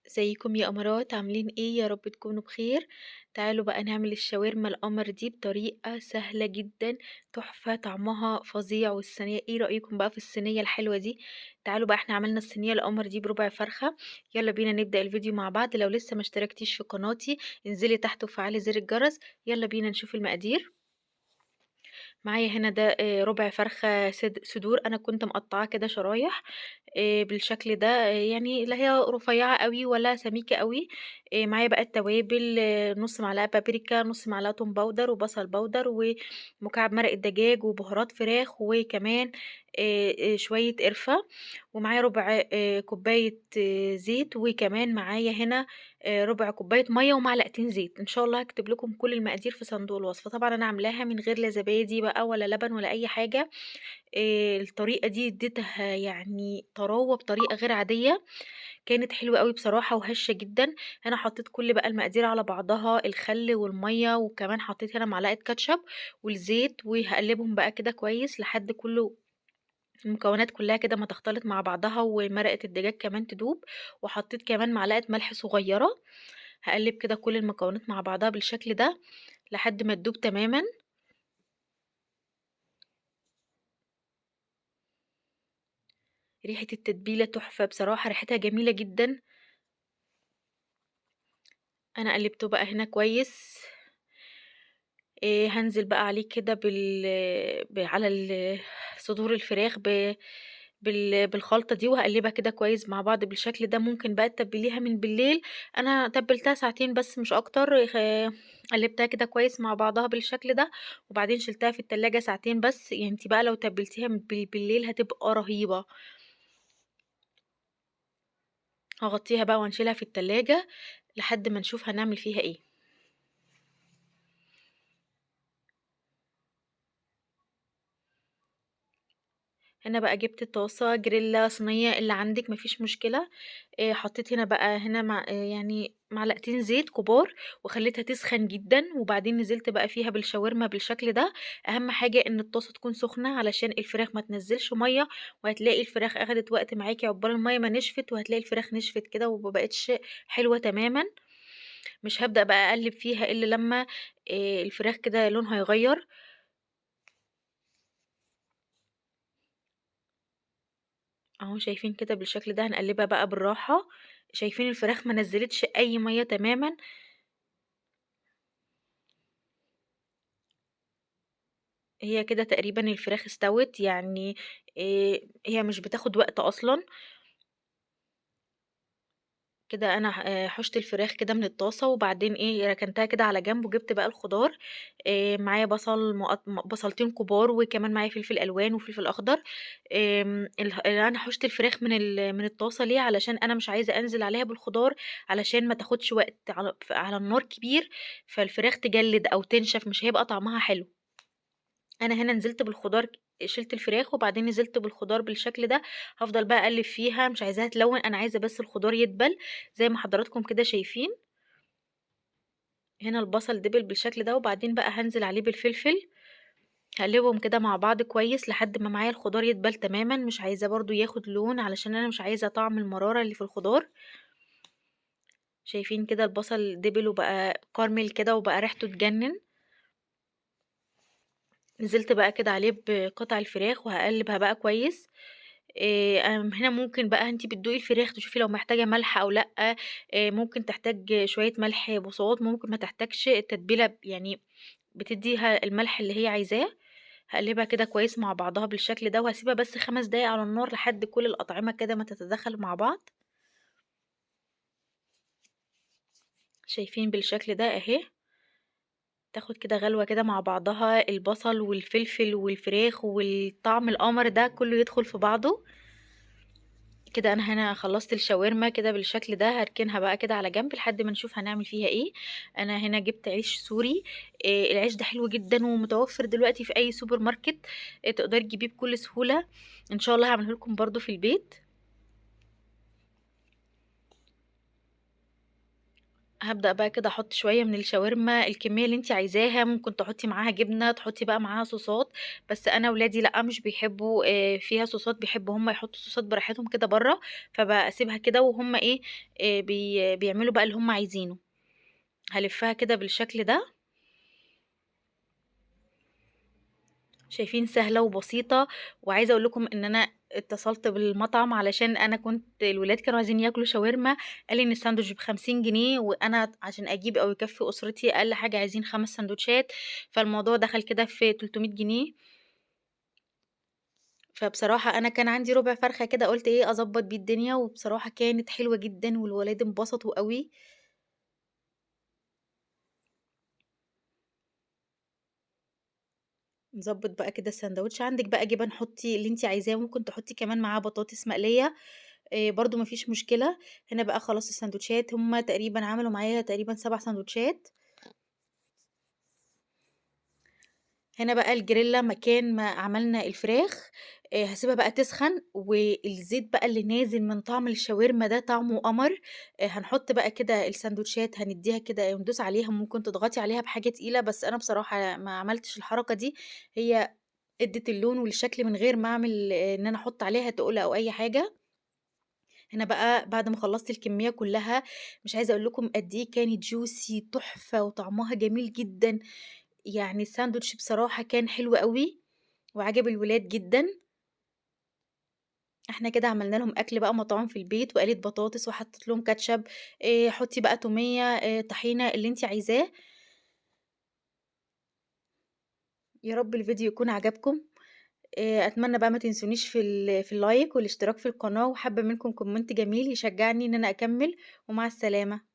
ازيكم يا امارات؟ عاملين ايه؟ يا رب تكونوا بخير. تعالوا بقى نعمل الشاورما القمر دي بطريقة سهلة جدا، تحفة، طعمها فظيع. والصينية، ايه رأيكم بقى في الصينية الحلوة دي؟ تعالوا بقى، احنا عملنا الصينية القمر دي بربع فرخة. يلا بينا نبدأ الفيديو مع بعض. لو لسه ما اشتركتيش في قناتي انزلي تحت وفعلي زر الجرس. يلا بينا نشوف المقادير. معايا هنا ده ربع فرخة صدور، أنا كنت مقطعاه كده شرايح بالشكل ده، يعني لا هي رفيعة قوي ولا سميكة قوي. معايا بقى التوابل، نص معلقة بابريكا، نص معلقة توم باودر وبصل باودر ومكعب مرق الدجاج وبهارات فراخ، وكمان شوية قرفة. ومعايا ربع كوباية زيت، وكمان معايا هنا ربع كوباية مَيّة ومعلقتين زيت. إن شاء الله هاكتب لكم كل المقادير في صندوق الوصف. طبعًا أنا عاملاها من غير لا زبادي بقى ولا لبن ولا أي حاجة. الطريقة دي اديتها يعني طراوة بطريقة غير عادية، كانت حلوة أوي بصراحة وهشة جدًا. هنا حطيت كل بقى المقادير على بعضها، الخل والمَيّة، وكمان حطيت هنا معلقة كاتشب والزيت، وهاقلبهم بقى كده كويس لحد المكونات كلها كده ما تختلط مع بعضها، ومرقة الدجاج كمان تدوب. وحطيت كمان معلقة ملح صغيرة. هقلب كده كل المكونات مع بعضها بالشكل ده لحد ما تدوب تماما. ريحة التتبيلة تحفة بصراحة، ريحتها جميلة جدا. انا قلبته بقى هنا كويس. هانزل بقى عليه كده على صدور الفراخ بالخلطة دي، وهاقلبها كده كويس مع بعض بالشكل ده. ممكن بقى تتبليها من بالليل، أنا تبلتها ساعتين بس مش أكتر. قلبتها كده كويس مع بعضها بالشكل ده، وبعدين شِلتها في التلاجة ساعتين بس. يعني أنتِ بقى لو تبلتيها بالليل هتبقى رهيبة. هاغطيها بقى وهنشيلها في التلاجة لحد ما نشوف هنعمل فيها إيه. هنا بقى جبت طاسة، جريلا، صينية، اللي عندِك ما فيش مشكلة. حطيت هنا بقى هنا يعني معلقتين زيت كبار، وخليتها تسخن جدًا، وبعدين نزلت بقى فيها بالشاورما بالشكل ده. أهم حاجة إن الطاسة تكون سخنة علشان الفراخ ما تنزّلش مَيّة، وهتلاقي الفراخ أخدت وقت معاكِ عقبال المَيّة ما نشفت، وهتلاقي الفراخ نشفت كده وما بقتش حلوة تمامًا. مش هابدأ بقى أقلّب فيها إلا لمّا الفراخ كده لونها يغيّر. أهو شايفين كده بالشكل ده، هنقلّبها بقى بالراحة. شايفين الفراخ ما نزّلتش أي مَيّة تمامًا. هي كده تقريبًا الفراخ استوت، يعني هي مش بتاخد وقت أصلًا. كده أنا حُشت الفراخ كده من الطاسة، وبعدين ركنتها كده على جنب، وجِبت بقى الخضار. معايا بصل بصلتين كبار، وكمان معايا فلفل ألوان وفلفل أخضر. أنا حُشت الفراخ من الطاسة ليه؟ علشان أنا مش عايزة أنزل عليها بالخضار، علشان ما تاخدش وقت على النار كبير، فالفراخ تجلِّد أو تنشف، مش هيبقى طعمها حلو. أنا هنا نزلت بالخضار، شِلت الفراخ وبعدين نزلت بالخضار بالشكل ده. هافضل بقى أقلِّب فيها، مش عايزاها تلوِّن، أنا عايزة بس الخضار يدبل زي ما حضراتكم كده شايفين. هنا البصل دِبِل بالشكل ده، وبعدين بقى هانزل عليه بالفلفل. هاقلِّبهم كده مع بعض كويس لحد ما معايا الخضار يدبل تمامًا، مش عايزاه برضه ياخد لون علشان أنا مش عايزة طعم المرارة اللي في الخضار. شايفين كده البصل دِبِل وبقى كارمل كده وبقى ريحته تجنِّن. نزلت بقى كده عليه بقطع الفراخ وهاقلِّبها بقى كويس. هنا ممكن بقى أنتِ بتدوقي الفراخ تشوفي لو محتاجة ملح أو لأ. ممكن تحتاج شوية ملح بُساط، ممكن ما تحتاجش. التتبيلة يعني بتدّيها الملح اللي هي عايزاه. هاقلبها كده كويس مع بعضها بالشكل ده، وهاسيبها بس 5 دقايق على النار لحد كل الأطعمة كده ما تتداخل مع بعض. شايفين بالشكل ده أهي. تاخد كده غلوة كده مع بعضها، البصل والفلفل والفراخ والطعم القمر ده كله يدخل في بعضه. كده أنا هنا خلّصت الشاورما كده بالشكل ده، هاركنها بقى كده على جنب لحد ما نشوف هنعمل فيها إيه. أنا هنا جِبت عيش سوري. العيش ده حلو جدًا ومتوفر دلوقتي في أي سوبر ماركت. تقدري تجيبيه بكل سهولة. إن شاء الله هاعمله لكم برضه في البيت. هابدأ بقى كده أحط شوية من الشاورما، الكمية اللي أنتِ عايزاها، ممكن تحطي معاها جبنة، تحطي بقى معاها صوصات، بس أنا ولادي لأ، مش بيحبوا فيها صوصات، بيحبوا هُم يحطوا صوصات براحتهم كده برّه، فباسيبها كده وهُم إيه، بيعملوا بقى اللي هُم عايزينه. هالفّها كده بالشكل ده. شايفين سهلة وبسيطة، وعايزة أقول لكم إن أنا اتصلت بالمطعم علشان أنا الولاد كانوا عايزين ياكلوا شاورما، قال لي إن الساندوتش ب50 جنيه، وأنا عشان أجيب أو يكفّي أسرتي أقل حاجة عايزين 5 ساندوتشات، فالموضوع دخل كده في 300 جنيه. فبصراحة أنا كان عندي ربع فرخة كده قُلت إيه أضبّط بيه الدنيا، وبصراحة كانت حلوة جدًا والولاد انبسطوا أوي. نضبّط بقى كده الساندوتش، عندِك بقى جبن حُطّي اللي أنتِ عايزاه، وممكن تحطّي كمان معاه بطاطس مقلية، برضه ما فيش مشكلة. هنا بقى خلاص الساندوتشات هُم تقريبًا عملوا معايا تقريبًا 7 ساندوتشات. هنا بقى الجريلا مكان ما عملنا الفراخ، هاسيبها بقى تسخن، والزيت بقى اللي نازل من طعم الشاورما ده طعمه قمر. هنحط بقى كده الساندوتشات هندّيها كده وندوس عليها، ممكن تضغطي عليها بحاجة تقيلة، بس أنا بصراحة ما عملتش الحركة دي، هي ادِّت اللون والشكل من غير ما أعمل إن أنا أحط عليها تُقل أو أي حاجة. هنا بقى بعد ما خلّصت الكمية كلّها، مش عايزة أقول لكم قد إيه كانت juicy تحفة وطعمها جميل جدًا، يعني الساندوتش بصراحة كان حلو أوي وعجب الولاد جدًا. إحنا كده عملنا لهم أكل بقى مطعوم في البيت وقلية بطاطس وحطيت لهم كاتشب، حطّي بقى تومية، طحينة، اللي أنتِ عايزاه. يا رب الفيديو يكون عجبكم، أتمنى بقى ما تنسونيش في اللايك والاشتراك في القناة، وحابة منكم comment جميل يشجعني إن أنا أكمّل، ومع السلامة.